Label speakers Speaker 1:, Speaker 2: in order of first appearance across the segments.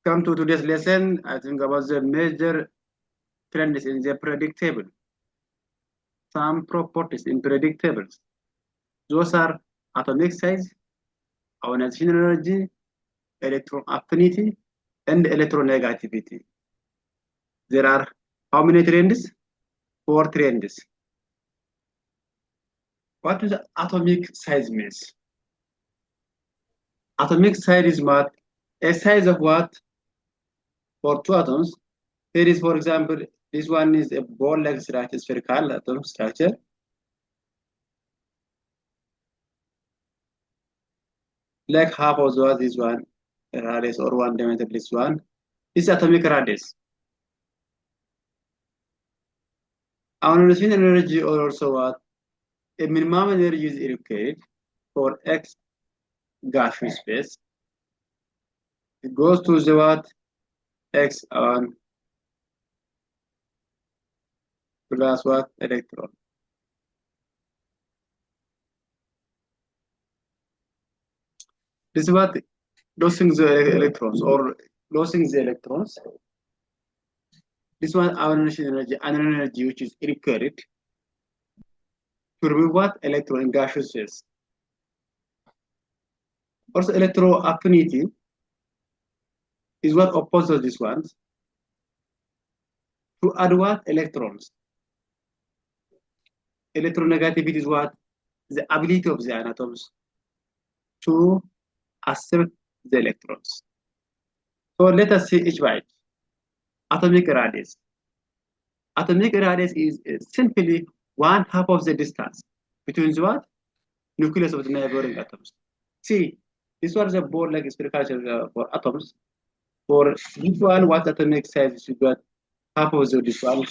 Speaker 1: come to today's lesson. I think about the major trends in the predictable. Some properties in predictables. Those are atomic size, ionization energy, electron affinity, and electronegativity. There are how many trends? 4 trends. What is the atomic size means? Atomic size is what? A size of what? For 2 atoms. Here is, for example, this one is a ball-like structure, spherical atom structure. Like half of this one radius or 1 diameter this one. This atomic radius. Ionization energy or also what? A minimum energy is required for X gaseous space. It goes to the what? X on plus what? Electron. This is what losing the electrons or losing the electrons. This one ionization energy, anion energy which is required to remove what? Electron in gaseous phase. Also electro affinity is what opposes this one. To add what? Electrons. Electronegativity is what? The ability of the atoms to accept the electrons. So let us see each by each. Atomic radius. Atomic radius is simply 1/2 of the distance between the what? Nucleus of the neighboring atoms. See, this was a board like spherical for atoms. For this one, what atomic size you got? Half of the this one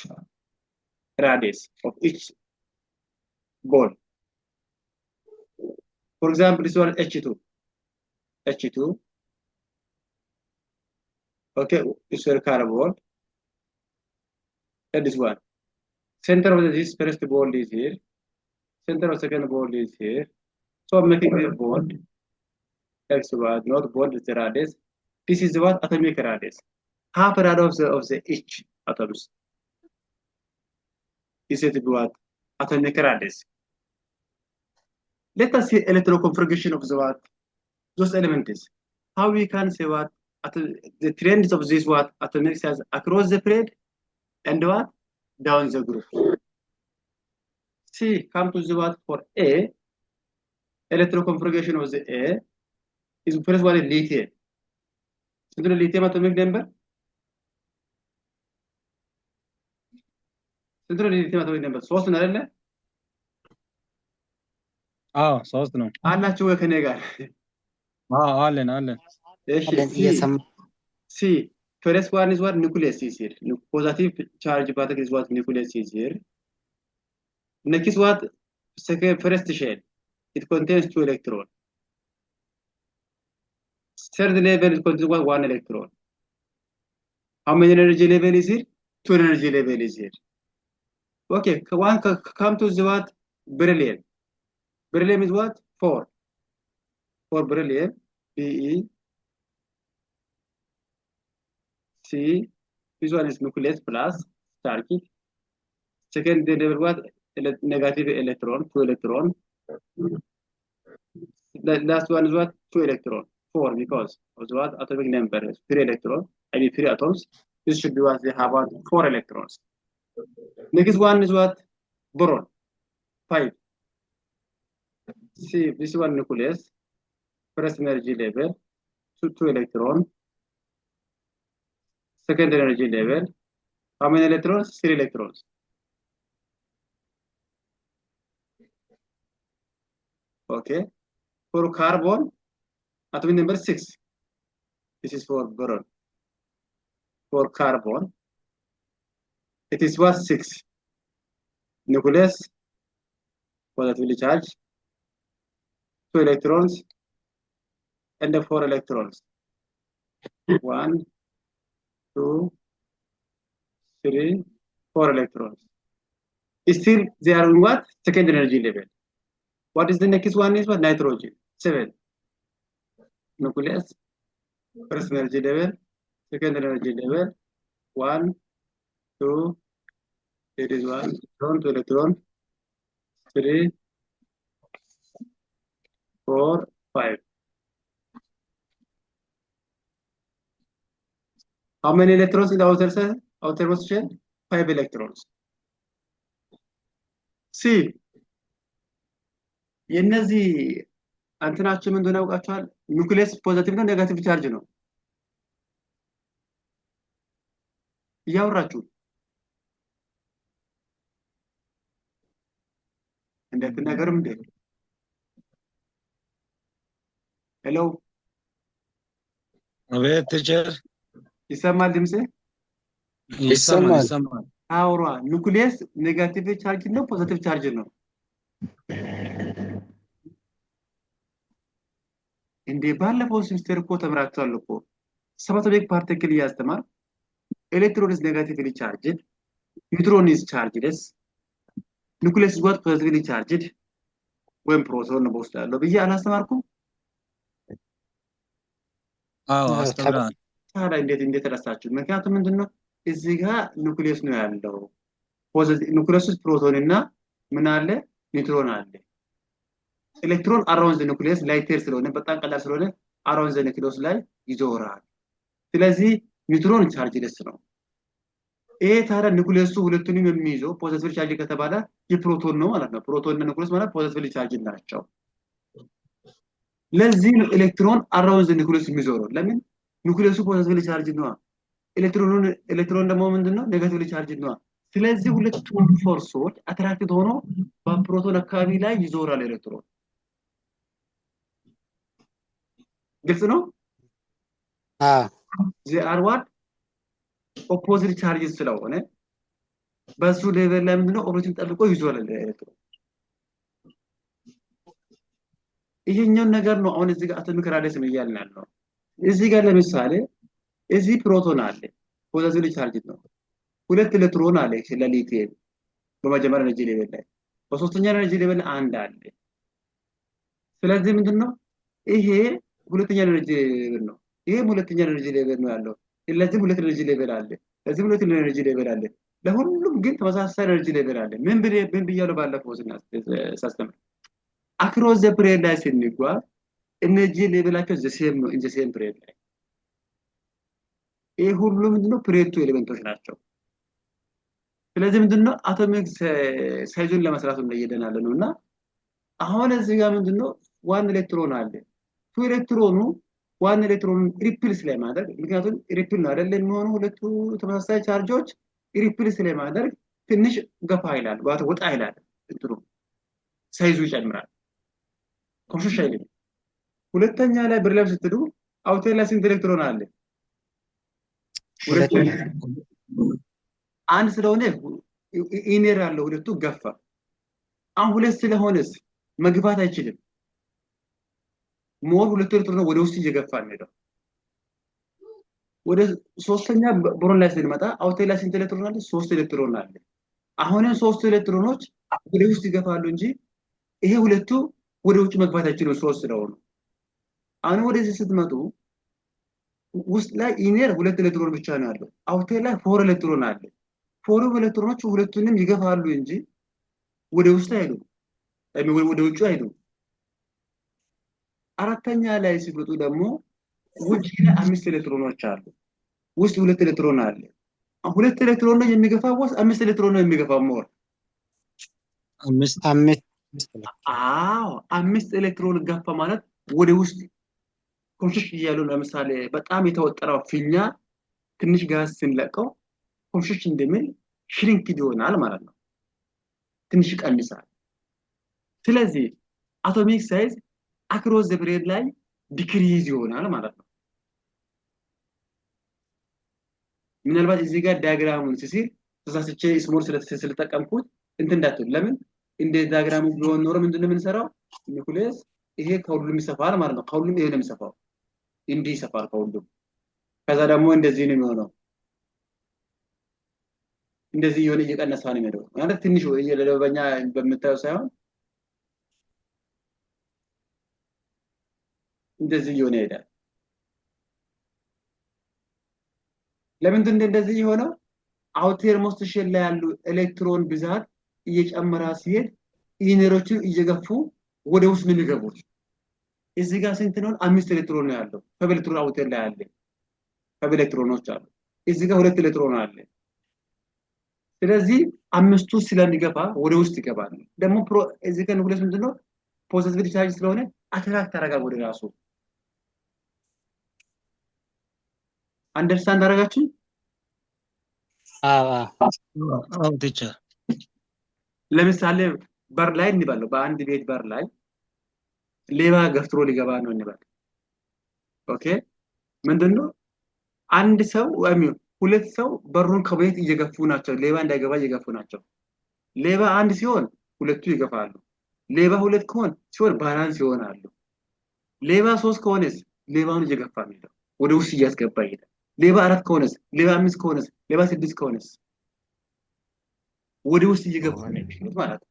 Speaker 1: radius of each ball. For example, this one H2. H2. Okay, spherical ball. And this one. Center of this first ball is here. Center of second ball is here. So I'm making this bond. X one, not bond is the radius. This is what atomic radius. Half radius of the each atoms. Is it what? Atomic radius. Let us see electroconfiguration of the what? Those elements. How we can say what? The trends of this what? Atomic size across the thread and what? Down the group. See, come to the what for A. Electroconfiguration of the A is first one is lithium. So the lithium atomic number. So the lithium atomic number. So what's the
Speaker 2: صوتنا
Speaker 1: أنا شو كنا قال
Speaker 2: أعلن
Speaker 1: إيش
Speaker 3: أعلن
Speaker 1: see first one is what nucleus is here positive charge particle is what nucleus is here next what second first shell it contains 2 electrons third level it contains what 1 electron how many energy level is here 2 energy level is here okay one come to the what beryllium is what 4 for beryllium Be C. This one is nucleus plus circuit. Second level what? Negative electron, 2 electron. The last one is what? 2 electron. 4 because of what? Atomic number is 3 electron. I mean 3 atoms. This should be what they have what? 4 electrons. Next one is what? Boron. 5. See this one nucleus. First energy level. 2 electron. Second energy level. How many electrons? 3 electrons. Okay. For carbon, atomic number 6. This is for boron. For carbon, it is what 6. Nucleus, positively charged, 2 electrons, and the 4 electrons. 1, 2, 3, 4 electrons. Still, they are in what? Second energy level. What is the next one is what? Nitrogen. 7. Nucleus, first energy level, second energy level, 1, 2, it is 1 electron, 2 electron, 3, 4, 5. How many electrons in the outer cell? Outermost shell? 5 electrons. C. የነዚህ አንትናቸው ምን እንደሆነ ያውቃቸዋል? ኒውክሊየስ ፖዚቲቭ ነው ኔጋቲቭ ቻርጅ ነው? እያወራችሁ እንደትናገርም እንዴ? ሄሎ
Speaker 2: አቤት ቲቸር
Speaker 1: ይሰማል ድምጼ?
Speaker 2: ይሰማል ይሰማል።
Speaker 1: አውራ ኒውክሊየስ ኔጋቲቭ ቻርጅ ነው ፖዚቲቭ ቻርጅ ነው? እንዴ ባለፈው ሴሚስተር እኮ ተምራችኋል እኮ ሰባቶሚክ ፓርቲክል እያስተማር ኤሌክትሮን is negatively charged, neutron is chargeless, nucleus is what positively charged ወይም ፕሮቶን ነው በውስጡ ያለው ብዬ አላስተማርኩም?
Speaker 2: አዎ አስተምራል።
Speaker 1: ታዲያ እንዴት ተረሳችሁ? ምክንያቱም ምንድነው እዚህ ጋር ኒውክሊየስ ነው ያለው። ፖዚቲቭ ኒውክሊየስ ውስጥ ፕሮቶን እና ምን አለ? ኒውትሮን አለ። ኤሌክትሮን አራውንድ ዘ ኒውክሊየስ ላይተር ስለሆነ በጣም ቀላል ስለሆነ አራውንድ ዘ ኒውክሊየስ ላይ ይዞራል። ስለዚህ ኒውትሮን ቻርጅለስ ነው። ይሄ ታዲያ ኒውክሊየሱ ሁለቱንም የሚይዘው ፖዚቲቭ ቻርጅ ከተባለ የፕሮቶን ነው ማለት ነው። ፕሮቶን እና ኒውክሊየስ ማለት ፖዚቲቭ ቻርጅ ናቸው። ለዚህ ነው ኤሌክትሮን አራውንድ ዘ ኒውክሊየስ የሚዞረው። ለምን? ኒውክሊየሱ ፖዚቲቭ ቻርጅ ነው። ኤሌክትሮን ደግሞ ምንድነው? ኔጋቲቭ ቻርጅ ነው። ስለዚህ ሁለቱም ፎርሶች አትራክት ሆኖ በፕሮቶን አካባቢ ላይ ይዞራል ኤሌክትሮን። ግልጽ ነው? they are what opposite charges ስለሆነ በሱ ሌቨል ላይ ምንድነው ኦሪጂን ጠብቆ ይዞራል ኤሌክትሮን። ይሄኛው ነገር ነው አሁን እዚህ ጋር አቶሚክ ራዲየስ እያልን ያለው። እዚህ ጋር ለምሳሌ እዚህ ፕሮቶን አለ ፖዚቲቭ ቻርጅ ነው። ሁለት ኤሌክትሮን አለ ለሊቲየም በመጀመሪያ ኤነርጂ ሌቨል ላይ፣ በሶስተኛ ኤነርጂ ሌቨል አንድ አለ። ስለዚህ ምንድነው ይሄ ሁለተኛ ኤነርጂ ሌቨል ነው። ይሄ ሁለተኛ ኤነርጂ ሌቨል ነው ያለው። ለዚህ ሁለት ኤነርጂ ሌቨል አለ፣ ለዚህ ሁለት ኤነርጂ ሌቨል አለ። ለሁሉም ግን ተመሳሳይ ኤነርጂ ሌቨል አለ። ምን ብያለሁ ባለፈው ሳስተምር? አክሮስ ዘ ፕሬድ ላይ ስንጓዝ ኤነርጂ ሌቨላቸው ዘ ሴም ነው ኢን ዘ ሴም ፕሬድ ላይ። ይሄ ሁሉ ምንድነው ፕሬድ ቱ ኤሌመንቶች ናቸው። ስለዚህ ምንድነው አቶሚክ ሳይዙን ለመስራት ነው እየደናለ ነውና አሁን እዚህ ጋር ምንድነው ዋን ኤሌክትሮን አለ። ቱ ኤሌክትሮኑ ዋን ኤሌክትሮን ሪፕልስ ላይ ማድረግ፣ ምክንያቱም ሪፕል ነው አይደል የሚሆነው ሁለቱ ተመሳሳይ ቻርጆች ሪፕልስ ላይ ማድረግ ትንሽ ገፋ ይላል ወጣ ይላል እንትኑ ሳይዙ ይጨምራል። ኮንሽሽ አይደለም። ሁለተኛ ላይ ብርለም ስትሉ አውተር ላይ ስንት ኤሌክትሮን አለ? አንድ ስለሆነ ኢነር ያለው ሁለቱ ገፋ። አሁን ሁለት ስለሆነስ መግፋት አይችልም። ሞር ሁለቱ ኤሌክትሮን ወደ ውስጥ እየገፋ ነው። ወደ ሶስተኛ ብሮን ላይ ስንመጣ አውተር ላይ ስንት ኤሌክትሮን አለ? 3 ኤሌክትሮን አለ። አሁንም 3 ኤሌክትሮኖች ወደ ውስጥ ይገፋሉ እንጂ ይሄ ሁለቱ ወደ ውጭ መግባት አይችልም 3 ስለሆኑ። አሁን ወደዚህ ስትመጡ ውስጥ ላይ ኢነር 2 ኤሌክትሮን ብቻ ነው ያለው። አውተር ላይ 4 ኤሌክትሮን አለ። 4 ኤሌክትሮኖች ሁለቱንም ይገፋሉ እንጂ ወደ ውስጥ አይሄዱም፣ ወደ ውጭ አይሄዱም። አራተኛ ላይ ሲመጡ ደግሞ ውጭ ላይ 5 ኤሌክትሮኖች አሉ። ውስጥ 2 ኤሌክትሮን አለ። 2 ኤሌክትሮን ነው የሚገፋው ወይስ 5 ኤሌክትሮን ነው የሚገፋው? ሞር 5 ኤሌክትሮን ገፋ ማለት ወደ ውስጥ ኮንሽሽ እያሉ ለምሳሌ በጣም የተወጠረው ፊኛ ትንሽ ጋዝ ስንለቀው ኮንሽሽ እንደሚል ሽሪንክ ይሆናል ማለት ነው፣ ትንሽ ይቀንሳል። ስለዚህ አቶሚክ ሳይዝ አክሮስ ዘ ፕሬድ ላይ ዲክሪዝ ይሆናል ማለት ነው። ምናልባት እዚህ ጋር ዳያግራሙን ሲል ተሳስቼ ስሞል ስለተጠቀምኩት እንትን እንዳትሉ። ለምን እንደ ዳያግራሙ ቢሆን ኖሮ ምንድነው የምንሰራው? ኒውክሊየስ ይሄ ከሁሉም ይሰፋል ማለት ነው። ከሁሉም ይሄ ነው የሚሰፋው፣ እንዲህ ይሰፋል ከሁሉም። ከዛ ደግሞ እንደዚህ ነው የሚሆነው፣ እንደዚህ የሆነ እየቀነሰ ነው የሚሄደው ማለት ትንሽ ለበኛ በምታየው ሳይሆን እንደዚህ የሆነ ይሄዳል። ለምንድን ነው እንደዚህ የሆነው? አውተርሞስት ሼል ላይ ያሉ ኤሌክትሮን ብዛት እየጨመረ ሲሄድ ኢነሮቹ እየገፉ ወደ ውስጥ ነው የሚገቡት። እዚህ ጋር ስንት ነው? 5 ኤሌክትሮን ነው ያለው። ሰብ ኤሌክትሮን አውተር ላይ አለ። ሰብ ኤሌክትሮኖች አሉ። እዚህ ጋር 2 ኤሌክትሮን አለ። ስለዚህ አምስቱ ስለሚገፋ ወደ ውስጥ ይገባል። ደግሞ እዚህ ጋር ኑክሌስ ምንድነው? ፖዚቲቭ ቻርጅ ስለሆነ አትራክት ያደርጋል ወደ ራሱ። አንደርስታንድ አደረጋችሁ?
Speaker 2: አዎ ቲቸር።
Speaker 1: ለምሳሌ በር ላይ እንባለው፣ በአንድ ቤት በር ላይ ሌባ ገፍትሮ ሊገባ ነው እንባል። ኦኬ ምንድነው? አንድ ሰው ወይም ሁለት ሰው በሩን ከቤት እየገፉ ናቸው፣ ሌባ እንዳይገባ እየገፉ ናቸው። ሌባ አንድ ሲሆን ሁለቱ ይገፋሉ። ሌባ ሁለት ሲሆን ባላንስ ይሆናሉ። ሌባ 3 ከሆነስ ሌባውን እየገፋ ነው፣ ወደ ውስጥ እያስገባ ይሄዳል። ሌባ 4 ከሆነስ፣ ሌባ 5 ከሆነስ፣ ሌባ 6 ከሆነስ ወደ ውስጥ እየገባ ነው የሚሄዱት ማለት ነው።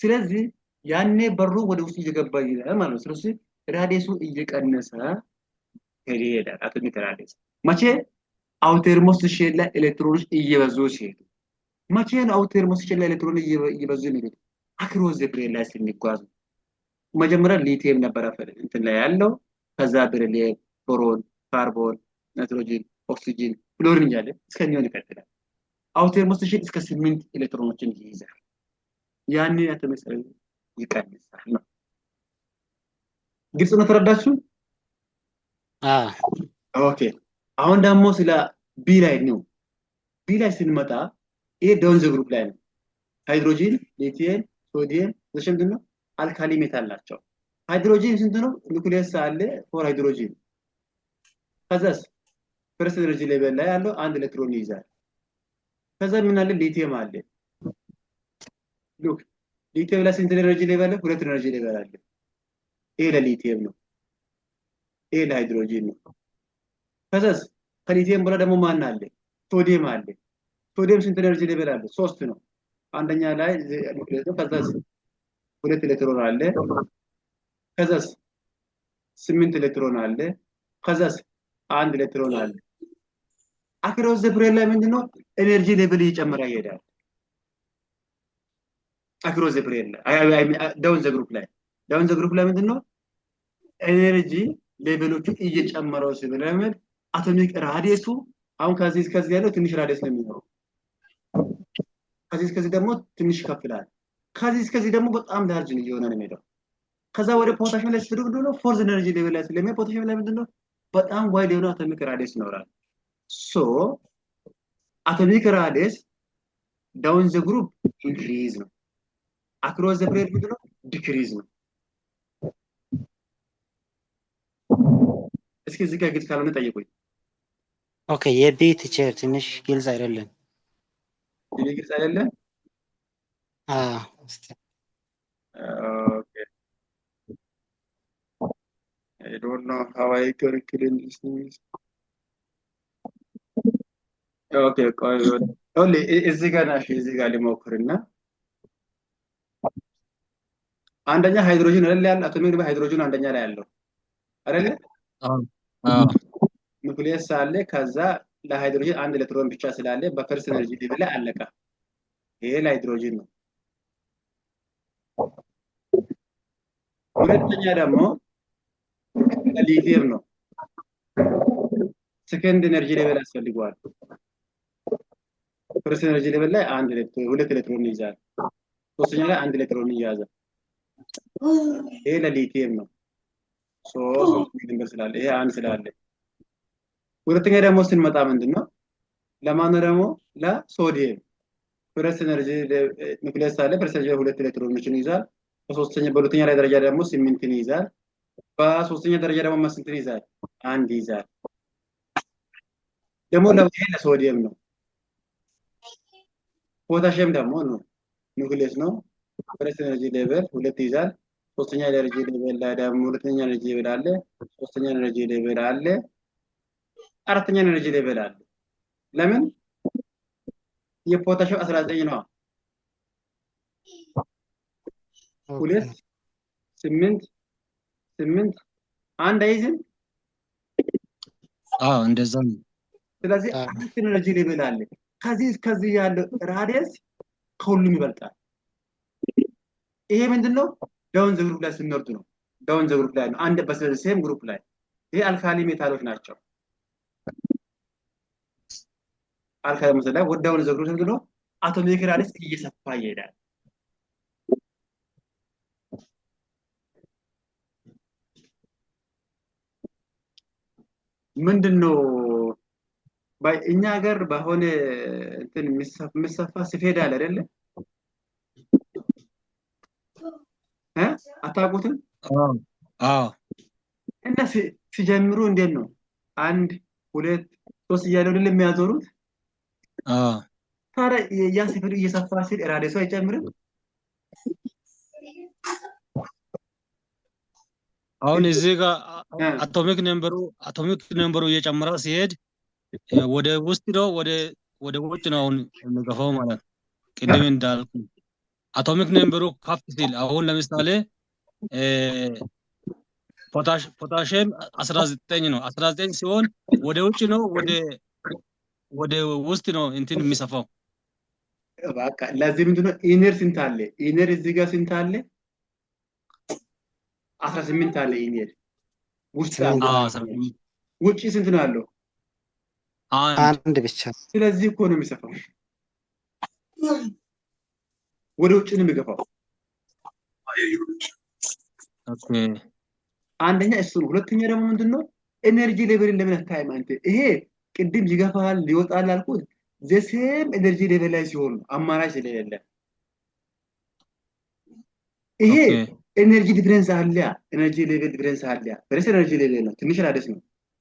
Speaker 1: ስለዚህ ያኔ በሩ ወደ ውስጥ እየገባ ይሄዳል ማለት ነው። ስለዚህ ራዲየሱ እየቀነሰ ይሄዳል። አቶሚክ ራዲየስ መቼ? አውተርሞስት ሼል ላይ ኤሌክትሮኖች እየበዙ ሲሄዱ። መቼ ነው አውተርሞስት ሼል ላይ ኤሌክትሮኖች እየበዙ የሚሄዱት? አክሮስ ዘ ብሬን ላይ ስንጓዝ። መጀመሪያ ሊቲየም ነበረ እንትን ላይ ያለው፣ ከዛ ብሪሊየም፣ ቦሮን፣ ካርቦን፣ ናይትሮጂን፣ ኦክሲጂን፣ ፍሎሪን እያለ እስከ ኒዮን ይቀጥላል። አውተርሞስት ሼል እስከ 8 ኤሌክትሮኖችን ይይዛል። ያኔ አቶሚክ ይቀንሳል ነው። ግልጽ ነው? ተረዳችሁ? ኦኬ አሁን ደግሞ ስለ ቢ ላይ ነው። ቢ ላይ ስንመጣ ይሄ ዳውን ዘ ግሩፕ ላይ ነው። ሃይድሮጂን፣ ሊቲየም፣ ሶዲየም ምንድን ነው? አልካሊ ሜታል ናቸው። ሃይድሮጂን ስንት ነው? ኒውክሊየስ አለ ፎር ሃይድሮጂን። ከዛስ ፈርስት ኤነርጂ ሌቨል ላይ ያለው 1 ኤሌክትሮን ይይዛል። ከዛ ምን አለ? ሊቲየም አለ። ሉክ ሊቲየም ላይ ስንት ኤነርጂ ሌቨል አለ? 2 ኤነርጂ ሌቨል አለ። ይሄ ለሊቲየም ነው፣ ይሄ ለሃይድሮጂን ነው። ከዛስ ከሊቲየም በኋላ ደግሞ ማን አለ? ሶዲየም አለ። ሶዲየም ስንት ኤነርጂ ሌቨል አለ? 3 ነው። አንደኛ ላይ ኒውክሊየስ ነው። ከዛስ 2 ኤሌክትሮን አለ። ከዛስ 8 ኤሌክትሮን አለ። ከዛስ 1 ኤሌክትሮን አለ። አክሮስ ዘ ብሬን ላይ ምንድነው? ኤነርጂ ሌቨል እየጨመረ ይሄዳል። አክሮስ ዘ ብሬን ላይ ዳውን ዘ ግሩፕ ላይ ምንድነው? ኤነርጂ ሌቨሎቹ እየጨመረው ሲለምድ አቶሚክ ራዲየሱ አሁን ከዚህ እስከዚህ ያለው ትንሽ ራዲየስ ነው የሚኖረው። ከዚህ እስከዚህ ደግሞ ትንሽ ይከፍላል። ከዚህ እስከዚህ ደግሞ በጣም ላርጅ ነው እየሆነ ነው የሚሄደው። ከዛ ወደ ፖታሽየም ላይ ስትሄዱ ምንድነው? ፎርዝ ኤነርጂ ሌቨል ላይ ስለሚሄድ ፖታሽየም ላይ ምንድነው? በጣም ዋይድ የሆነ አቶሚክ ራዲየስ ይኖራል። ሶ አቶሚክ ራዲየስ ዳውን ዘ ግሩፕ ኢንክሪዝ ነው። አክሮስ ዘ ብሬን ምንድነው? ዲክሪዝ ነው። እስኪ እዚህ ጋር ግልጽ ካልሆነ ጠይቁኝ።
Speaker 3: ኦኬ የቢ ቲቸር ትንሽ ግልጽ አይደለም።
Speaker 1: ግልጽ አይደለም? Okay. I don't know how I can clean this things. Okay, only እዚህ ጋር ናሽ እዚህ ጋር ሊሞክርና አንደኛ ሃይድሮጂን አይደል ያለው? አቶሚክ ሃይድሮጂን አንደኛ ላይ ያለው አይደል? ኒውክሊየስ አለ። ከዛ ለሃይድሮጂን 1 ኤሌክትሮን ብቻ ስላለ በፈርስት ኤነርጂ ሌቭል ላይ አለቀ። ይሄ ለሃይድሮጂን ነው። ሁለተኛ ደግሞ ሊቲየም ነው። ሰከንድ ኤነርጂ ሌቭል ያስፈልገዋል። ፈርስት ኤነርጂ ሌቭል ላይ 2 ኤሌክትሮን ይይዛል። ሶስተኛ ላይ 1 ኤሌክትሮን ይያዛል። ይሄ ለሊቲየም ነው። ሶስት ድንበር ስላለ ይሄ 1 ስላለ። ሁለተኛ ደግሞ ስንመጣ ምንድነው? ለማን ደግሞ? ለሶዲየም ፈርስት ኤነርጂ ኒውክሊየስ አለ። ፈርስት ኤነርጂ 2 ኤሌክትሮኖችን ይይዛል። በሁለተኛ ላይ ደረጃ ደግሞ 8ን ይይዛል። በሶስተኛ ደረጃ ደግሞ ስንትን ይይዛል? 1 ይይዛል። ደግሞ ለሶዲየም ነው። ፖታሽየም ደግሞ ነው ኒውክሊየስ ነው። ፈርስት ኤነርጂ ሌቨል 2 ይይዛል። ሶስተኛ ኤነርጂ ሌቨል ላይ ደግሞ ሁለተኛ ኤነርጂ ሌቨል አለ። ሶስተኛ ኤነርጂ ሌቨል አለ። አራተኛ ኤነርጂ ሌቨል አለ። ለምን? የፖታሽየም 19 ነው። 2 8 1 አይዝም?
Speaker 2: እንደዛ ነው።
Speaker 1: ስለዚህ አራት ኤነርጂ ሌቭል አለ። ከዚህ ያለው ራዲየስ ከሁሉም ይበልጣል። ይሄ ምንድነው? ዳውን ዘ ግሩፕ ላይ ስንወርድ ነው። ዳውን ዘ ግሩፕ ላይ ነው። አንድ በሴም ግሩፕ ላይ ይሄ አልካሊ ሜታሎች ናቸው። አልካሊ ሜታል ላይ ወደ ዳውን ዘ ግሩፕ ነው አቶሚክ ራዲየስ እየሰፋ ይሄዳል። ምንድነው እኛ ሀገር በሆነ እንትን የሚሰፋ ስፌድ አለ አይደለ? አታውቁትም? እና ሲጀምሩ እንዴት ነው? 1 2 3 እያለ አይደል የሚያዞሩት? ታዲያ ያ ስፌዱ እየሰፋ ሲል ራዲየሱ አይጨምርም?
Speaker 2: አሁን እዚህ ጋር አቶሚክ ነምበሩ እየጨመረ ሲሄድ ወደ ውስጥ ነው ወደ ውጭ ነው አሁን የሚገፋው ማለት ነው። ቅድም እንዳልኩ አቶሚክ ነምበሩ ከፍ ሲል አሁን ለምሳሌ ፖታሽየም 19 ነው። 19 ሲሆን ወደ ውጭ ነው ወደ ውስጥ ነው እንትን የሚሰፋው።
Speaker 1: በቃ ለዚህ ምንድነው ኢነር ስንት አለ? ኢነር እዚህ ጋር ስንት አለ? 18 አለ ኢነር ውስጥ አለ። ውጪ ስንት ነው ያለው?
Speaker 3: አንድ ብቻ።
Speaker 1: ስለዚህ እኮ ነው የሚሰፋው፣ ወደ ውጭ ነው የሚገፋው።
Speaker 2: ኦኬ
Speaker 1: አንደኛ እሱ ነው። ሁለተኛ ደግሞ ምንድነው ኤነርጂ ሌቨልን ለምን አታይም አንተ? ይሄ ቅድም ይገፋል ሊወጣል አልኩት ዘሴም ኤነርጂ ሌቨል ላይ ሲሆን አማራጭ ስለሌለ ይሄ ኤነርጂ ዲፈረንስ አለ። ኤነርጂ ሌቨል ዲፈረንስ አለ። በረስ ኤነርጂ ሌቨል ነው ትንሽ ራዲየስ ነው።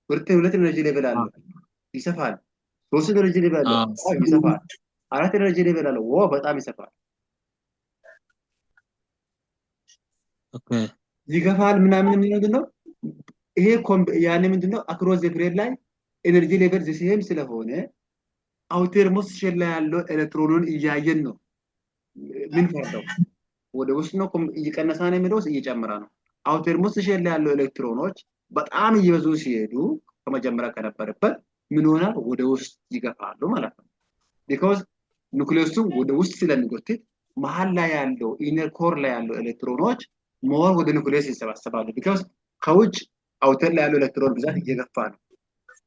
Speaker 1: ሁለት ኤነርጂ ሌቨል አለ ይሰፋል። 3 ኤነርጂ ሌቨል አለ ይሰፋል። 4 ኤነርጂ ሌቨል አለ በጣም ይሰፋል።
Speaker 2: ኦኬ
Speaker 1: ይገፋል ምናምን ምንድነው ይሄ ያኔ ምንድነው አክሮስ ዘ ፕሬድ ላይ ኤነርጂ ሌቨል ዘሴም ስለሆነ አውተርሞስ ሼል ላይ ያለው ኤሌክትሮኑን እያየን ነው። ምን ፈርደው ወደ ውስጥ ነው እየቀነሰ ነው የሚለው እየጨመረ ነው። አውተርሞስ ሼል ላይ ያለው ኤሌክትሮኖች በጣም እየበዙ ሲሄዱ ከመጀመሪያ ከነበረበት ምን ሆናል? ወደ ውስጥ ይገፋሉ ማለት ነው። ቢኮዝ ኑክሊየሱ ወደ ውስጥ ስለሚጎትት መሃል ላይ ያለው ኢነር ኮር ላይ ያለው ኤሌክትሮኖች ሞር ወደ ኑክሊየስ ይሰባሰባሉ። ቢኮዝ ከውጭ አውተር ላይ ያለው ኤሌክትሮን ብዛት እየገፋ ነው፣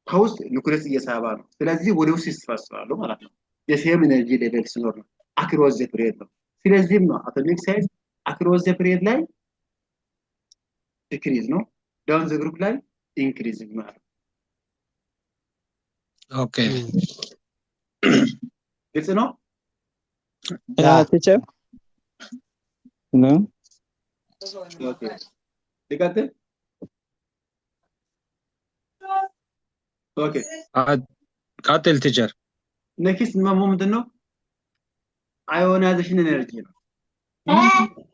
Speaker 1: ከውስጥ ኑክሊየስ እየሳባ ነው። ስለዚህ ወደ ውስጥ ይሰባሰባሉ ማለት ነው። የሴም ኤነርጂ ሌቨል ሲኖር ነው አክሮስ ዘ ፒሪየድ ነው። ስለዚህም ነው አቶሚክ ሳይዝ አክሮስ ዘ ፒሪየድ ላይ ዲክሪዝ ነው፣ ዳውን ዘ ግሩፕ ላይ ኢንክሪዝ ማለት ነው።
Speaker 2: ኦኬ
Speaker 1: ግልጽ ነው?
Speaker 4: ቲቸር ነው።
Speaker 1: ኦኬ ይቀጥል። ኦኬ
Speaker 2: ቀጥል ቲቸር።
Speaker 1: ኔክስት ምንድን ነው? አዮናይዜሽን ኤነርጂ ነው።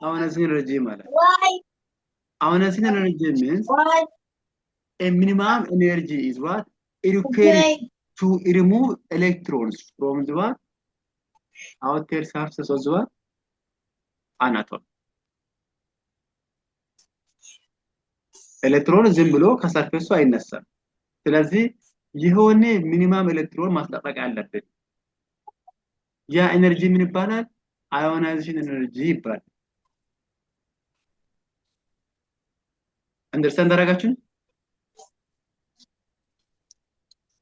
Speaker 1: አዮናይዜሽን ኤነርጂ ማለት አዮናይዜሽን ኤነርጂ means a minimum energy is what required to remove electrons from the what outer surface of the what an atom. ኤሌክትሮን ዝም ብሎ ከሰርፌሱ አይነሳም። ስለዚህ የሆነ ሚኒማም ኤሌክትሮን ማስለቀቅ አለበት። ያ ኤነርጂ ምን ይባላል? አዮናይዜሽን ኤነርጂ ይባላል። አንደርስታንድ አደረጋችሁ?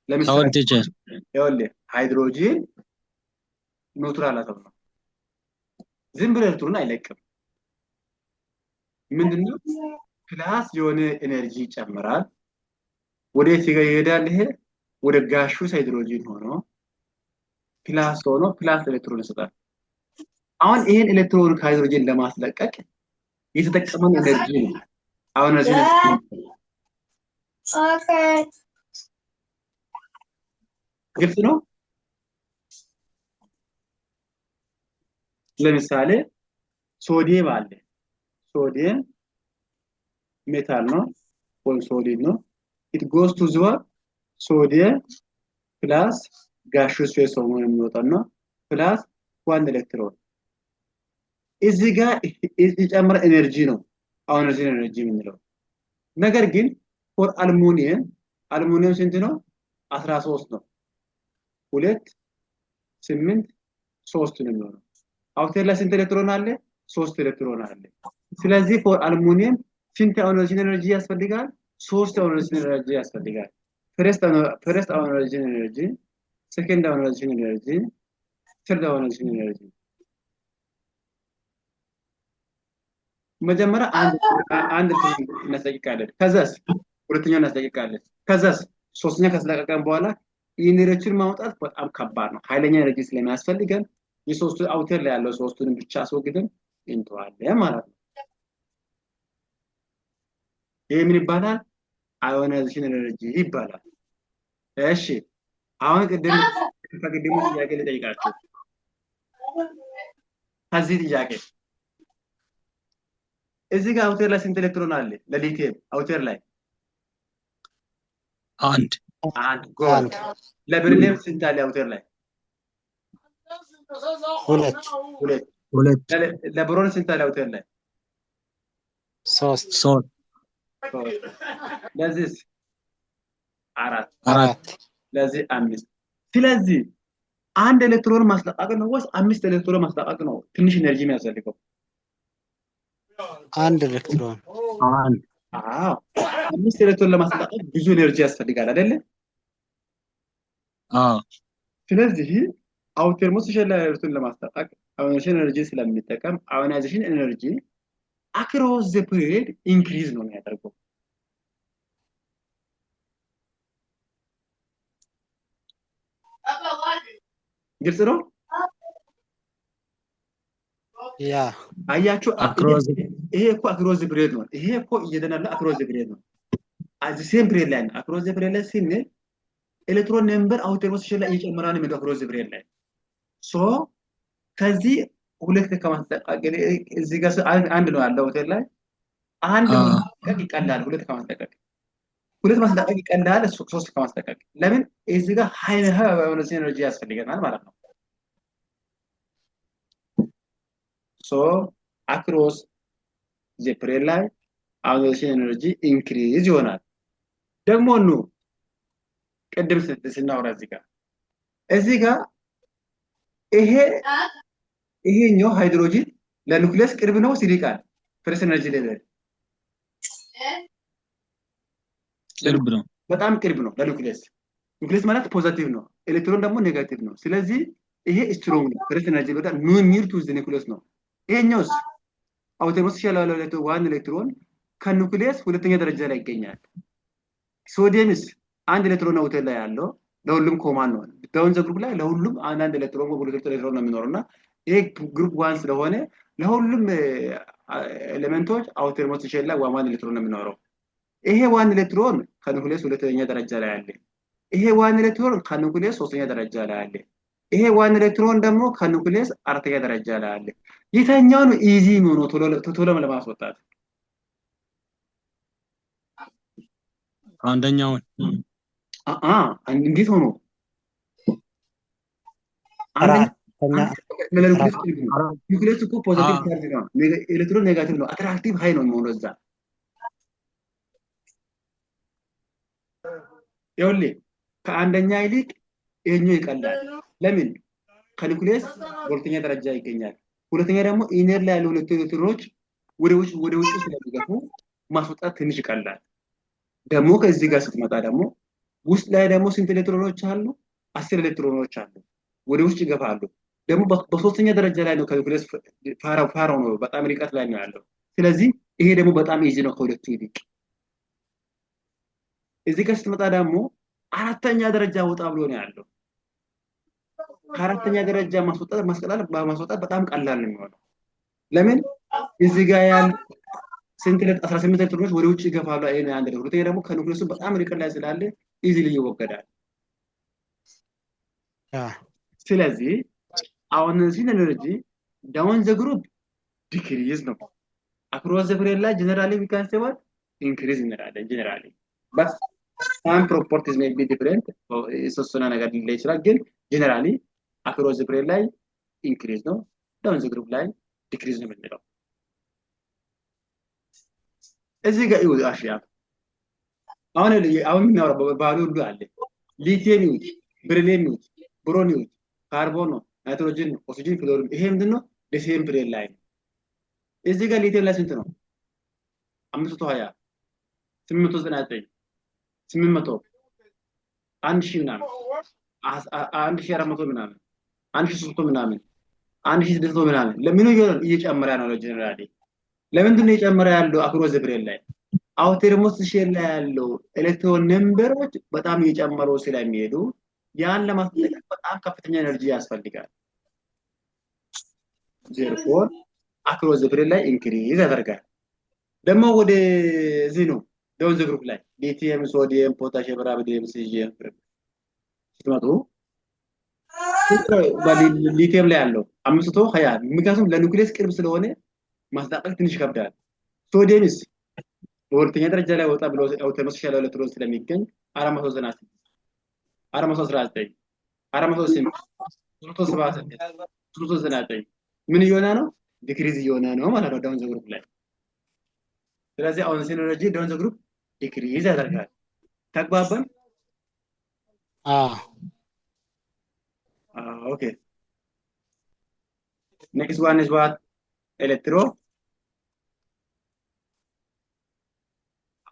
Speaker 1: ለምሳሌ
Speaker 2: ቲቸር
Speaker 1: ይኸውልህ ሃይድሮጂን ኒውትራል አተም ነው። ዝም ብሎ ኤሌክትሮን አይለቅም። ምንድነው? ፕላስ የሆነ ኤነርጂ ይጨምራል። ወዴት ይሄዳል? ይሄ ወደ ጋሹስ ሃይድሮጂን ሆኖ ፕላስ ኤሌክትሮን ይሰጣል። አሁን ይሄን ኤሌክትሮን ከሃይድሮጂን ለማስለቀቅ የተጠቀመው ኤነርጂ ነው። አሁን እዚህ ግልጽ ነው። ለምሳሌ ሶዲየም አለ። ሶዲየም ሜታል ነው ወይም ሶሊድ ነው። it goes to the ሶዲየም ፕላስ ጋሽስ ፌስ ሆኖ የሚወጣና ፕላስ 1 ኤሌክትሮን እዚህ ጋር የጨመረ ኤነርጂ ነው አሁን እዚህ ኤነርጂ የምንለው። ነገር ግን ፎር አልሙኒየም ስንት ነው? 13 ነው። 2 8 3 ነው የሚሆነው። አውተር ላይ ስንት ኤሌክትሮን አለ? 3 ኤሌክትሮን አለ። ስለዚህ ፎር አልሙኒየም ስንት ኦኖሬሽን ኤነርጂ ያስፈልጋል? 3 ኦኖሬሽን ኤነርጂ ያስፈልጋል። ፈርስት ኦኖሬሽን ኤነርጂ፣ ሰከንድ ኦኖሬሽን ኤነርጂ፣ ተርድ ኦኖሬሽን ኤነርጂ። መጀመሪያ አንድ እናስጠይቃለን። ከዛስ ሁለተኛው እናስጠይቃለን። ከዛስ ሶስተኛ ካስለቀቀን በኋላ ኢነርጂን ማውጣት በጣም ከባድ ነው። ኃይለኛ ኤነርጂ ስለሚያስፈልገን የሶስቱ አውተር ላይ ያለው ሶስቱን ብቻ አስወግደን እንተዋለን ማለት ነው። ይሄ ምን ይባላል? አዮናይዜሽን ኤነርጂ ይባላል። እሺ አሁን ከቅድሙ ጥያቄ ልጠይቃችሁ። ከዚህ ጥያቄ እዚህ ጋር አውተር ላይ ስንት ኤሌክትሮን አለ? ለሊቲየም አውተር ላይ
Speaker 2: አንድ
Speaker 1: ጎልድ። ለበሪሊየም ስንት አለ አውተር ላይ? ሁለት። ለቦሮን ስንት አለ አውተር ላይ?
Speaker 3: 3
Speaker 1: ለዚህ 4 ለዚህ 5። ስለዚህ አንድ ኤሌክትሮን ማስለቀቅ ነው ወይስ 5 ኤሌክትሮን ማስለቀቅ ነው ትንሽ ኤነርጂ የሚያስፈልገው?
Speaker 3: አንድ ኤሌክትሮን።
Speaker 1: አዎ 5 ኤሌክትሮን ለማስለቀቅ ብዙ ኤነርጂ ያስፈልጋል አይደለ? ስለዚህ አውተር ሞስሸላ ኤሌክትሮን ለማስለቀቅ አዮናይዜሽን ኤነርጂ ስለሚጠቀም አዮናይዜሽን ኤነርጂ አክሮስ ዘ ፒሪየድ ኢንክሪዝ ነው የሚያደርገው። ግልጽ ነው?
Speaker 3: ያ
Speaker 1: አያችሁ ይሄ እኮ አክሮስ ዘ ፒሪየድ ነው። ይሄ እኮ እየደናለ አክሮስ ዘ ፒሪየድ ነው። አዚ ሴም ፒሪየድ ላይ አክሮስ ዘ ፒሪየድ ላይ ስንል ኤሌክትሮን ነምበር አውተር ሞስሸላ እየጨመረ ነው የሚሄደው አክሮስ ዘ ፒሪየድ ላይ። ሶ ከዚህ ሁለት ከማስለቀቅ እዚህ ጋር አንድ ነው ያለው አውተር ላይ አንድ ማስለቀቅ ይቀላል። ሁለት ማስለቀቅ ይቀላል 3 ከማስለቀቅ። ለምን? እዚህ ጋር ሃይ ኤነርጂ ያስፈልገናል ማለት ነው። ሶ አክሮስ ዘ ፒሪየድ ላይ አዮናይዜሽን ኤነርጂ ኢንክሪዝ ይሆናል። ደግሞ ነው ቅድም ስናወራ እዚህ ጋር ይሄኛው ሃይድሮጂን ለኒውክሊየስ ቅርብ ነው ሲሪቃል ፈርስት ኤነርጂ ሌቨል
Speaker 2: ቅርብ ነው፣
Speaker 1: በጣም ቅርብ ነው ለኒውክሊየስ። ኒውክሊየስ ማለት ፖዚቲቭ ነው፣ ኤሌክትሮን ደግሞ ኔጋቲቭ ነው። ስለዚህ ይሄ ስትሮንግ ነው፣ ፈርስት ኤነርጂ ሌቨል ኒር ቱ ዘ ኒውክሊየስ ነው። ይሄኛውስ አውተር ሞስሸላ ያለው ዋን ኤሌክትሮን ከኒውክሊየስ ሁለተኛ ደረጃ ላይ ይገኛል። ሶዲየምስ አንድ ኤሌክትሮን አውተር ላይ ያለው ለሁሉም ኮማን ነው። ዳውን ዘ ግሩፕ ላይ ለሁሉም አንድ ኤሌክትሮን ወይ ሁለት ኤሌክትሮን ነው የሚኖርና ይሄ ግሩፕ 1 ስለሆነ ለሁሉም ኤሌመንቶች አውተር ሞስሸላ ዋን ኤሌክትሮን ነው የሚኖረው። ይሄ ዋን ኤሌክትሮን ከኒውክሊየስ ሁለተኛ ደረጃ ላይ አለ። ይሄ ዋን ኤሌክትሮን ከኒውክሊየስ ሶስተኛ ደረጃ ላይ አለ። ይሄ ዋን ኤሌክትሮን ደግሞ ከኒውክሊየስ አራተኛ ደረጃ ላይ አለ። የትኛው ነው ኢዚ ነው ቶሎ ለማስወጣት?
Speaker 2: አንደኛውን
Speaker 1: እንዴት ሆኖ ኒውክሊየስ እኮ ፖዚቲቭ ቻርጅ ነው፣ ኤሌክትሮን ኔጋቲቭ ነው። አትራክቲቭ ሃይ ነው የሚሆነው እዛ። ይኸውልህ ከአንደኛ ይልቅ ይሄኛው ይቀላል። ለምን? ከኒውክሊየስ ሁለተኛ ደረጃ ይገኛል። ሁለተኛ ደግሞ ኢነር ላይ ያለው ሁለት ኤሌክትሮኖች ወደ ውጭ ስለሚገፉ ማስወጣት ትንሽ ይቀላል። ደግሞ ከዚህ ጋር ስትመጣ ደግሞ ውስጥ ላይ ደግሞ ስንት ኤሌክትሮኖች አሉ? 10 ኤሌክትሮኖች አሉ፣ ወደ ውጭ ይገፋሉ። ደግሞ በሶስተኛ ደረጃ ላይ ነው ከኒውክሊየስ ፋራው ነው፣ በጣም ርቀት ላይ ነው ያለው። ስለዚህ ይሄ ደግሞ በጣም ኢዚ ነው ከሁለቱ ይልቅ። እዚህ ጋር ስትመጣ ደግሞ አራተኛ ደረጃ ወጣ ብሎ ነው ያለው። ከአራተኛ ደረጃ ማስወጣት በጣም ቀላል ነው የሚሆነው። ለምን? እዚህ ጋር ያለ ስንት 18 ኤሌክትሮኖች ወደ ውጭ ይገፋሉ። አይነ አንድ ነው። ሁለተኛ ደግሞ ከኒውክሊየሱ በጣም ርቀት ላይ ስላለ ኢዚሊ ይወገዳል። ስለዚህ አዮናይዜሽን ኤነርጂ ዳውን ዘ ግሩፕ ዲክሪዝ ነው። አክሮስ ዘ ፒሪየድ ላይ ጀነራሊ ዊ ካን ሴ ዋት ኢንክሪዝ እንላለን ጀነራሊ። but some properties may be different የተወሰነ ነገር ሊለይ ይችላል፣ ግን ጀነራሊ አክሮስ ዘ ፒሪየድ ላይ ኢንክሪዝ ነው፣ ዳውን ዘ ግሩፕ ላይ ዲክሪዝ ነው የምንለው። እዚህ ጋር ይኸው አሽያ አሁን የምናወራው ባሉ ሁሉ አለ። ሊቲየም ይሁን፣ በሪሊየም ይሁን፣ ቦሮን ይሁት ካርቦን ነው ናይትሮጅን ኦክሲጅን ፍሎሪን ይሄ ምንድነው ለሴም ፕሌን ላይ እዚህ ጋር ሊቲየም ላይ ስንት ነው 520 899 800 1000 ምናምን 1400 ምናምን 1300 ምናምን 1600 ምናምን ለምን ይሆናል እየጨመረ ነው ለጀነራሊ ለምንድን ነው እየጨመረ ያለው አክሮስ ዘ ፕሌን ላይ አውተርሞስት ሼል ላይ ያለው ኤሌክትሮን ነምበሮች በጣም እየጨመሩ ስለሚሄዱ ያን ለማስጠቀም በጣም ከፍተኛ ኤነርጂ ያስፈልጋል therefore አክሮስ ዘ ፕሌን ላይ ኢንክሪዝ ያደርጋል ደግሞ ወደ እዚህ ነው ዳውን ዘ ግሩፕ ላይ ሊቲየም ሶዲየም ፖታሺየም ራቢዲየም ሲጂኤም ስትመጡ ሊቲየም ላይ ያለው 520 ምክንያቱም ለኒውክሊየስ ቅርብ ስለሆነ ማስጣጠቅ ትንሽ ይከብዳል ሶዲየምስ በሁለተኛ ደረጃ ላይ ወጣ ብሎ አውቶሞስ ሼል ኤሌክትሮን ስለሚገኝ 496 419 408 379 ምን እየሆነ ነው ዲክሪዝ እየሆነ ነው ማለት ነው ዳውን ዘ ግሩፕ ላይ ስለዚህ አሁን ሲነርጂ ዳውን ዘ ግሩፕ ዲክሪዝ ያደርጋል ተግባባን ኦኬ next one is what electro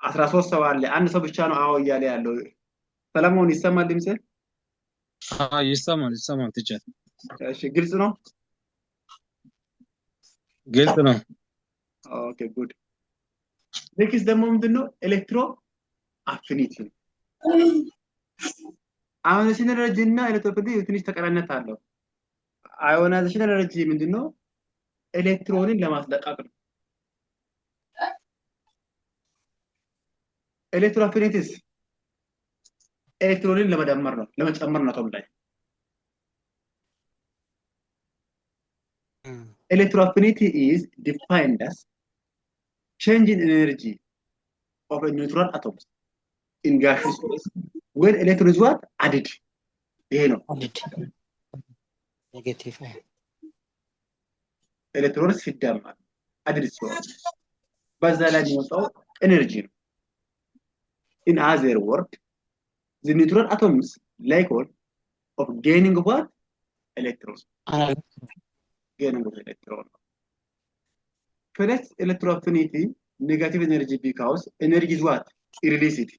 Speaker 1: 13 ሰው አለ አንድ ሰው ብቻ ነው አዎ እያለ ያለው ሰለሞን ይሰማል ድምጽ
Speaker 2: ይሰማል ትችል
Speaker 1: እሺ ግልጽ ነው ኦኬ ጉድ next ደግሞ ምንድነው ኤሌክትሮ አፊኒቲ አዮናይዜሽን ኤነርጂ እና ኤሌክትሮፊሊቲ ትንሽ ተቀራራቢነት አለው አዮናይዜሽን ኤነርጂ ምንድነው ኤሌክትሮንን ለማስለቀቅ ነው ኤሌክትሮፊሊቲስ ኤሌክትሮንን ለመጨመር ነው አቶም ላይ electroaffinity is defined as change in energy of a neutral atoms in gaseous phase when electron is what added ይሄ ነው
Speaker 3: ኔጌቲቭ
Speaker 1: ኤሌክትሮን ሲደመር አድድ ሲሆን በዛ ላይ የሚወጣው ኤነርጂ ነው in other words the neutral atoms likelihood of gaining what electrons gaining of electron first electroaffinity negative energy because energy is what released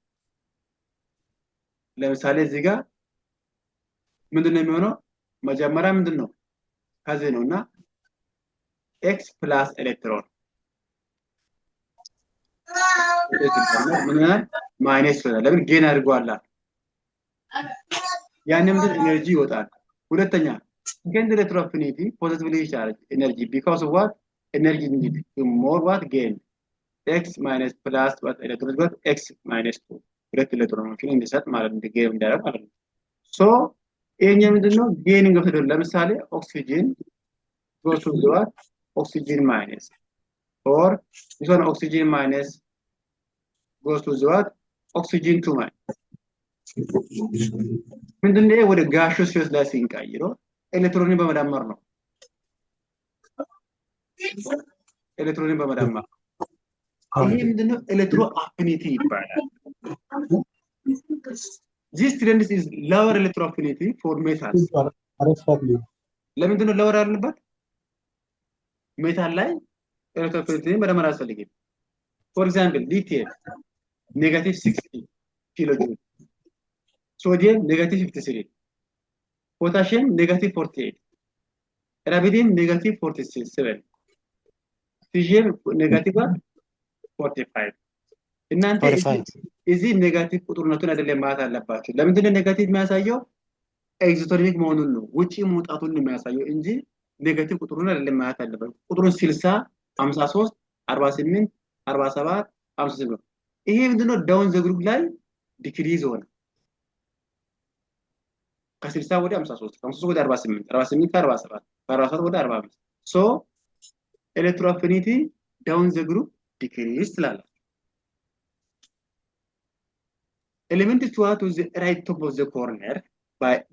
Speaker 1: ለምሳሌ እዚህ ጋር ምንድነው የሚሆነው መጀመሪያ ምንድነው ከዚህ ነውና x plus electron ምን ማይነስ ይሆናል ለምን ጌን አድርጓላ ያንን ምንድን ኤነርጂ ይወጣል ሁለተኛ second electroaffinity positively charged energy because of what energy needed to more what gain x minus plus what electron what x minus 2 ሁለት ኤሌክትሮኖችን እንዲሰጥ ማለት ነው ጌም እንዳደረግ ማለት ነው ሶ ይሄኛው ምንድነው ጌኒንግ ኦፍ ኤሌክትሮን ለምሳሌ ኦክሲጅን goes to what oxygen minus or this one oxygen minus goes to what oxygen 2 minus ምንድነው ወደ ጋሾስ ሲወስድ ላይ ሲንቀይረው ኤሌክትሮንን በመዳመር ነው ኤሌክትሮንን በመዳመር ይሄ ምንድነው ኤሌክትሮ አፊኒቲ ይባላል this trend is lower electroaffinity for metals ለምንድነው lower ያልንበት ሜታል ላይ ኤሌክትሮአፊኒቲ በደመራ ያስፈልጋል for example lithium -60 kilojoule sodium -53 potassium -48 rubidium -47 cesium -45 እናንተ እዚህ ኔጋቲቭ ቁጥሩነቱን አይደለም ማለት አለባችሁ ለምንድነው ኔጋቲቭ የሚያሳየው ኤክሶቶኒክ መሆኑን ነው ውጪ መውጣቱን ነው የሚያሳየው እንጂ ኔጋቲቭ ቁጥሩን አይደለም ማለት አለበት ቁጥሩን 60 53 48 47 58 ይሄ ምንድነው ዳውን ዘ ግሩፕ ላይ ዲክሪዝ ሆነ ከ60 ወደ 53 53 ወደ 48 48 47 47 ወደ 45 ሶ ኤሌክትሮአፊኒቲ ዳውን ዘ ግሩፕ ዲክሪዝ ትላላችሁ element is to the right top of the corner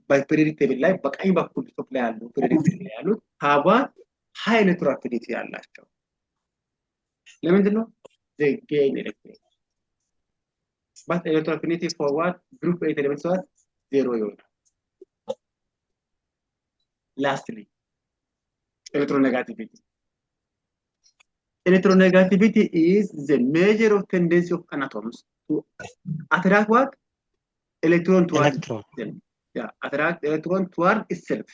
Speaker 1: by predictable ላይ በቀኝ በኩል top ላይ ያለው predictable ያሉት have high electroaffinity ያላቸው ለምንድን ነው they gain electrons but electroaffinity for what group 8 elements are 0 ይሆናል Lastly, electronegativity. Electronegativity is the measure of tendency of an atoms to attract what? Electron towards
Speaker 3: Electron.
Speaker 1: them. Yeah, attract electron toward itself.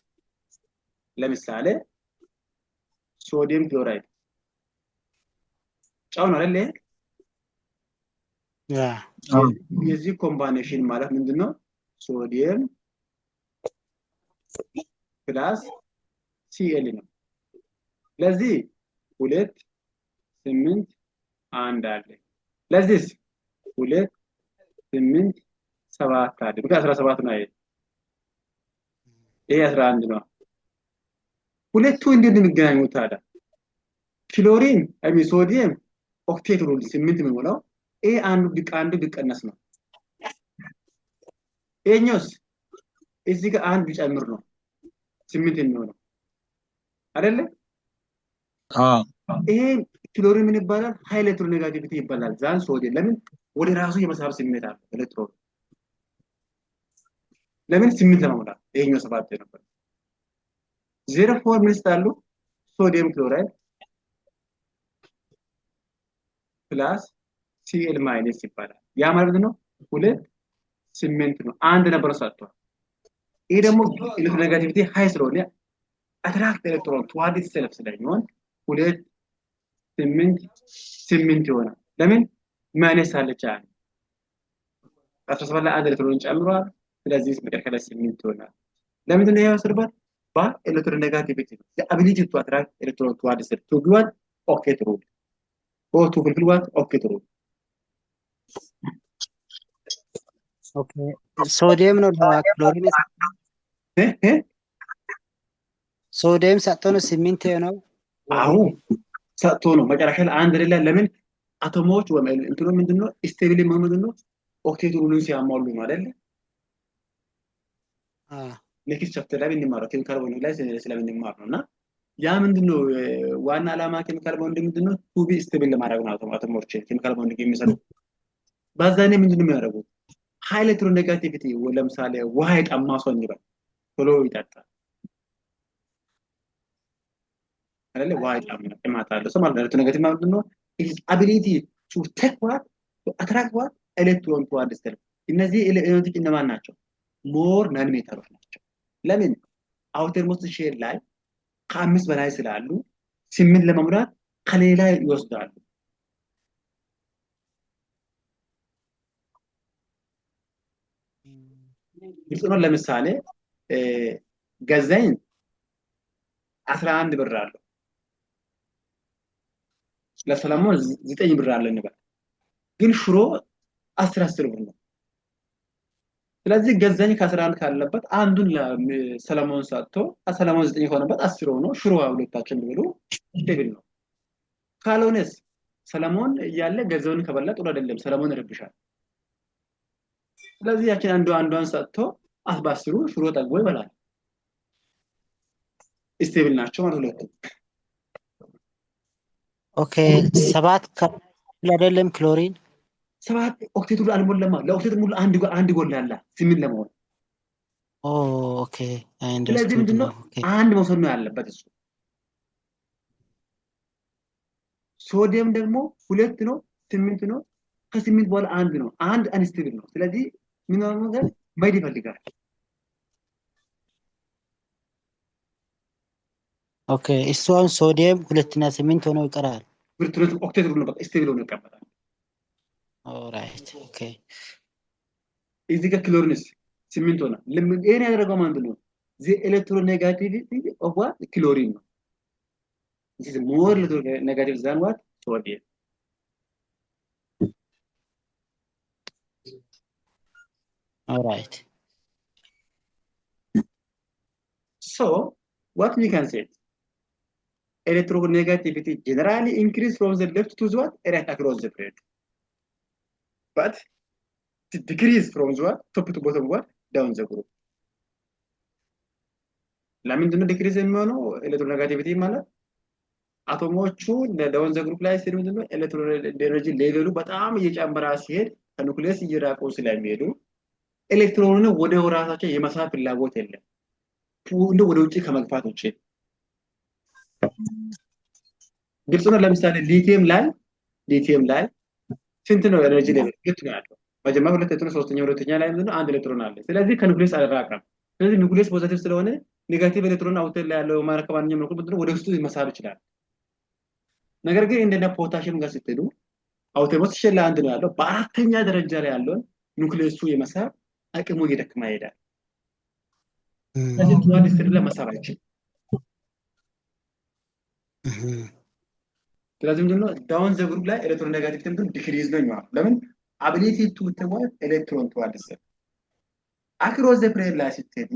Speaker 1: ለምሳሌ ሶዲየም ክሎራይድ ጫው ነው አይደል?
Speaker 3: Yeah.
Speaker 1: የዚህ ኮምባይኔሽን ማለት ምንድነው? ሶዲየም ፕላስ ሲኤል ነው። ለዚህ 2 8 1 አለ። ለዚህ 2 8 7 አለ። በቃ 17 ነው። ይሄ 11 ነው። ሁለቱ እንዴት ነው የሚገናኙት ታዲያ? ክሎሪን ሶዲየም ኦክቴት ሩል 8 የሚሞላው ይሄ አንዱ ቢቀነስ ነው። ይሄኛውስ እዚህ ጋር አንድ ቢጨምር ነው 8 የሚሆነው አይደለ? ይሄ ክሎሪን ምን ይባላል? ሃይ ኤሌክትሮኔጋቲቪቲ ይባላል። ዛን ሶዲየም ለምን ወደ ራሱ የመሳብ ስሜት አለው ኤሌክትሮን ለምን 8 ለማውጣት ይሄኛው 7 ነበር። 0.4 ምን ይስጣሉ? ሶዲየም ክሎራይድ ፕላስ ሲኤል ማይነስ ይባላል። ያ ማለት ነው 2 8 ነው። አንድ ነበር ሰጥቷል። ይሄ ደግሞ ኤሌክትሮኔጋቲቪቲ ሃይ ስለሆነ አትራክት ኤሌክትሮን toward itself ስለሚሆን 2 8 ይሆናል። ለምን ማይነስ አለች አይደል? 17 ላይ አንድ ኤሌክትሮን ጨምሯል። ስለዚህ መጨረሻ ላይ 8 ይሆናል። ለምንድን ነው ያወሰድባት? በኤሌክትሮኔጋቲቪቲ ነው። the ability to attract electron toward itself to be what? octet rule or to fulfill what? octet rule.
Speaker 3: Okay. ሶዲየም ነው ክሎሪን ሶዲየም ሰጥቶ ነው 8 ነው።
Speaker 1: አዎ ሰጥቶ ነው መጨረሻ ላይ አንድ ላይ ለምን አቶሞች ወይም እንትኑ ምንድነው ስቴብል ምንድነው ኦክቴት ሩልን ሲያሟሉ ነው አይደል? ኔክስት ቻፕተር ላይ እንማረው ኬሚካል ቦንድ ላይ ስለምንማር ነውና ያ ምንድነው ዋና ዓላማ ኬሚካል ቦንድ ምንድነው ቱ ቢ ስቴብል ለማድረግ ነው። አቶሞች ኬሚካል ቦንድ የሚሰሩ ባዛኔ ምንድነው የሚያደርጉት? ሃይ ኤሌክትሮኔጋቲቪቲ ለምሳሌ ውሃ የጠማ ሰው ይባል ቶሎ ይጠጣል አይደል? ውሃ ይጠማታል ሰው ማለት ኤሌክትሮኔጋቲቭ ማለት ነው is ability to take what to attract what electron toward itself። እነዚህ ኤሌክትሮኖች እነማን ናቸው? ሞር ናን ሜተሮች ናቸው። ለምን አውተር ሞስት ሼል ላይ ከ5 በላይ ስላሉ 8 ለመሙላት ከሌላ ይወስዳሉ። ይጥሩ ለምሳሌ ገዛኝ 11 ብር አለው ለሰለሞን 9 ብር አለ እንበል። ግን ሽሮ 10 ብር ነው። ስለዚህ ገዛኝ ከ11 ካለበት አንዱን ለሰለሞን ሰጥቶ ሰለሞን 9 ሆነበት 10 ሆኖ ሽሮ ሁለታችን ብሎ ስቴብል ነው። ካልሆነስ ሰለሞን እያለ ገዛውን ከበላ ጥሩ አይደለም፣ ሰለሞን ይረብሻል። ስለዚህ ያችን አንዷን ሰጥቶ አስባስሩ ሽሮ ጠግቦ ይበላል። ስቴብል ናቸው ማለት ሁለቱ።
Speaker 3: ኦኬ 7 አይደለም ክሎሪን
Speaker 1: 7 ኦክቴት ሩል አልሞላማ። ለኦክቴት ሙሉ አንድ ጎል አለ 8 ለመሆን።
Speaker 3: ኦኬ አይ
Speaker 1: ስለዚህ
Speaker 3: አንደርስቱድ
Speaker 1: ምንድነው
Speaker 3: ነው። ኦኬ
Speaker 1: አንድ መውሰድ ነው ያለበት እሱ። ሶዲየም ደግሞ 2 ነው 8 ነው። ከ8 በኋላ አንድ ነው። አንድ አንስቴብል ነው። ስለዚህ ምን ነው ነገር ማይድ ይፈልጋል።
Speaker 3: ኦኬ እሷን ሶዲየም 2 እና 8 ሆኖ ይቀራል።
Speaker 1: ብርቱነት ኦክቴት ሩል ነው በቃ ስቴብል ሆኖ ይቀመጣል።
Speaker 3: ኦራይት ኦኬ
Speaker 1: እዚህ ጋር ክሎሪንስ 8 ሆነ። ይሄን ያደረገው ምንድን ነው? the electronegativity of what chlorine ነው። this is more negative than what sodium.
Speaker 3: ኦራይት
Speaker 1: So what we can say, electronegativity generally increase from the left to the what right across the plate, but it decrease from the what top to bottom what down the group. ለምንድን ነው ዲክሪዝ የሚሆነው? ኤሌክትሮኔጋቲቪቲ ማለት አቶሞቹ ዳውን ዘ ግሩፕ ላይ ሲሄዱ ምንድነው ኤሌክትሮን ኤነርጂ ሌቨሉ በጣም እየጨመረ ሲሄድ ከኑክሊየስ እየራቁ ስለሚሄዱ ኤሌክትሮኑን ወደ ራሳቸው የመሳብ ፍላጎት የለም። እንደ ወደ ውጭ ከመግፋት ውጭ ግልጽ ነው። ለምሳሌ ሊቲየም ላይ ስንት ነው ኤነርጂ ሌቭል ግት ነው ያለው? መጀመሪያ ሁለት ኤሌክትሮን፣ ሁለተኛ ላይ ምንድነው አንድ ኤሌክትሮን አለ። ስለዚህ ከኒውክሊየስ አልራቀም። ስለዚህ ኒውክሊየስ ፖዚቲቭ ስለሆነ ኔጋቲቭ ኤሌክትሮን አውተር ላይ ያለው ማንኛውም መልኩ ምንድነው ወደ ውስጡ መሳብ ይችላል። ነገር ግን እንደነ ፖታሽም ጋር ስትሄዱ አውቶሞስ ሼል አንድ ነው ያለው። በአራተኛ ደረጃ ላይ ያለውን ኒውክሊየሱ የመሳብ አቅሙ እየደከመ ይሄዳል። ስለዚህ ቱዋል ስትሪ ላይ መሳብ አይችልም። ስለዚህ ምንድነው ዳውን ዘ ግሩፕ ላይ ኤሌክትሮን ኔጋቲቭ ቴምፕል ዲክሪዝ ነው የሚሆነው። ለምን አቢሊቲ ቱ ተዋል ኤሌክትሮን ቱዋል ስትሪ አክሮስ ዘ ፕሬር ላይ ስትሄዱ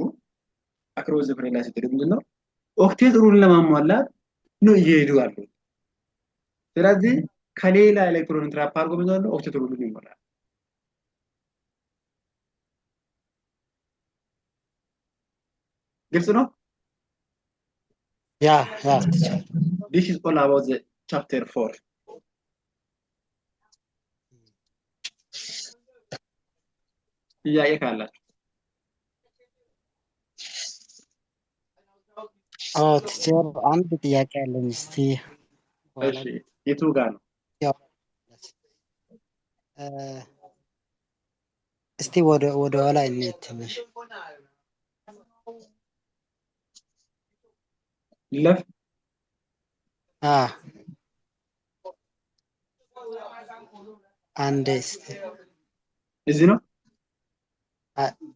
Speaker 1: ምንድነው ኦክቴት ሩል ለማሟላት ነው እየሄዱ ያሉት። ስለዚህ ከሌላ ኤሌክትሮን ትራፕ አድርጎ ምንድነው ኦክቴት ሩል ይሞላል። ግልጽ ነው? This is all about the chapter 4. ጥያቄ ካላችሁ?
Speaker 3: ቲቸር አንድ ጥያቄ አለኝ። እስቲ
Speaker 1: እሺ የቱ ጋር ነው?
Speaker 3: እስቲ ወደ ኋላ እንሂድ ትንሽ።
Speaker 1: ለፍ
Speaker 3: አንድ እስቲ
Speaker 1: እዚህ ነው?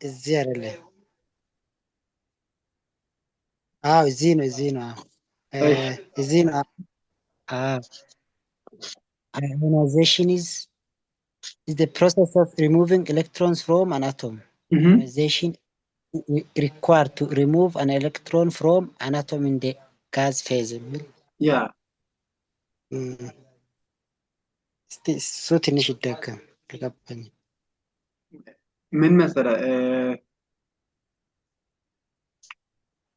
Speaker 3: እዚህ አይደለም። እዚህ ነው። እዚህ ነው። Ionization is the process of removing electrons from an atom. Ionization required to remove an electron from an atom in the gas phase.
Speaker 1: Yeah.
Speaker 3: እሱ ትንሽ ይደገም አልገባኝ።
Speaker 1: ምን መሰለህ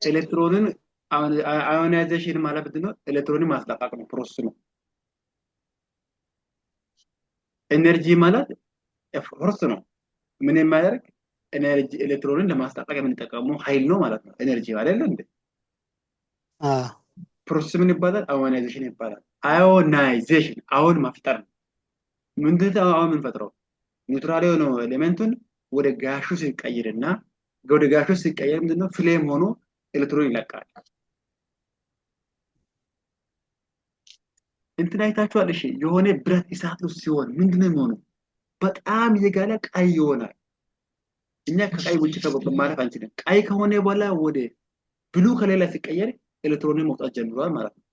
Speaker 1: ኤሌክትሮንን አዮናይዜሽን ማለት ምንድነው? ኤሌክትሮንን ማስለቀቅ ነው፣ ፕሮሰስ ነው። ኤነርጂ ማለት ፎርስ ነው። ምን የማያደርግ ኤነርጂ ኤሌክትሮንን ለማስለቀቅ የምንጠቀመው ኃይል ነው ማለት ነው። ኤነርጂ አይደለ እንዴ? ፕሮሰስ ምን ይባላል? አዮናይዜሽን ይባላል። አዮናይዜሽን አሁን መፍጠር ነው። ምንድነው አሁን የምንፈጥረው? ኒውትራል የሆነው ኤሌመንቱን ወደ ጋሹ ሲቀይርና ወደ ጋሹ ሲቀየር ምንድነው ፍሌም ሆኖ ኤሌክትሮን ይለቃል። እንትን አይታችኋል? እሺ የሆነ ብረት እሳት ውስጥ ሲሆን ምንድነው የሚሆነው? በጣም እየጋለ ቀይ ይሆናል። እኛ ከቀይ ውጭ ማለት አንችልም። ቀይ ከሆነ በኋላ ወደ ብሉ ከሌላ ሲቀየር ኤሌክትሮንን መውጣት ጀምሯል ማለት ነው።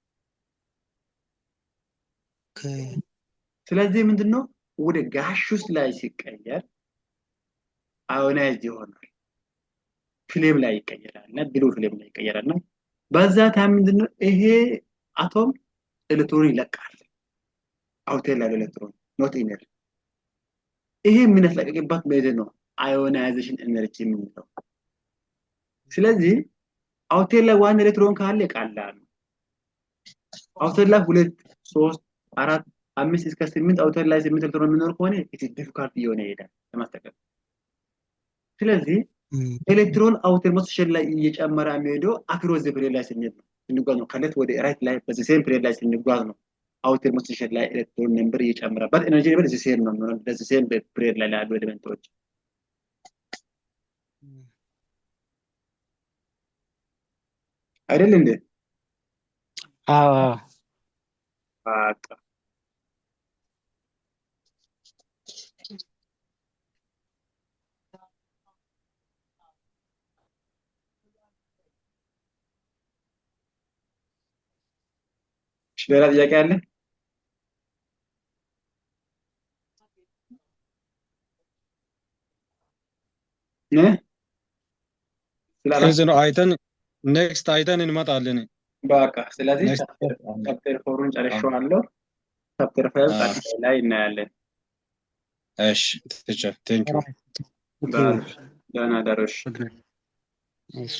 Speaker 1: ስለዚህ ምንድነው ወደ ጋሽ ውስጥ ላይ ሲቀየር አዮናይዝድ ይሆናል። ፍሌም ላይ ይቀየራል እና ብሉ ፍሌም ላይ ይቀየራል እና በዛ ታይም ምንድነው ይሄ አቶም ኤሌክትሮን ይለቃል። አውተር ላይ ኤሌክትሮን ኖት ኢነር። ይሄ የምናስለቀቅበት ሜተድ ነው አዮናይዜሽን ኤነርጂ የምንለው። ስለዚህ አውተር ላይ ዋን ኤሌክትሮን ካለ ቀላል ነው። አውተር ላይ 2 3 4 5 እስከ 8 አውተር ላይ 8 ኤሌክትሮን የሚኖር ከሆነ ኢት ዲፊካልት እየሆነ ይሄዳል ለማስተካከል። ስለዚህ ኤሌክትሮን አውተር ሞሽን ላይ እየጨመረ የሚሄደው አክሮስ ዘ ፕሬድ ላይ ስንሄድ ነው። ስንጓዝ ነው ከሌት ወደ ራይት ላይ በዚህ ሴም ፕሬድ ላይ ስንጓዝ ነው አውተር ሞሽን ላይ ኤሌክትሮን ነምበር እየጨመረበት ኤነርጂ ሌቭል እዚህ ሴም ነው የሚሆነው በዚህ ሴም ፕሬድ ላይ ያሉ ኤሌመንቶች። አይደል እንዴ? በቃ ሌላ ጥያቄ አለ?
Speaker 2: አይተን ኔክስት አይተን እንመጣለን።
Speaker 1: በቃ ስለዚህ ቻፕተር 4ን ጨርሼዋለሁ። ቻፕተር 5 ላይ እናያለን።
Speaker 2: እሺ ቲቸር ቴንክ ዩ።
Speaker 1: ደህና ደሮሽ።
Speaker 3: እሺ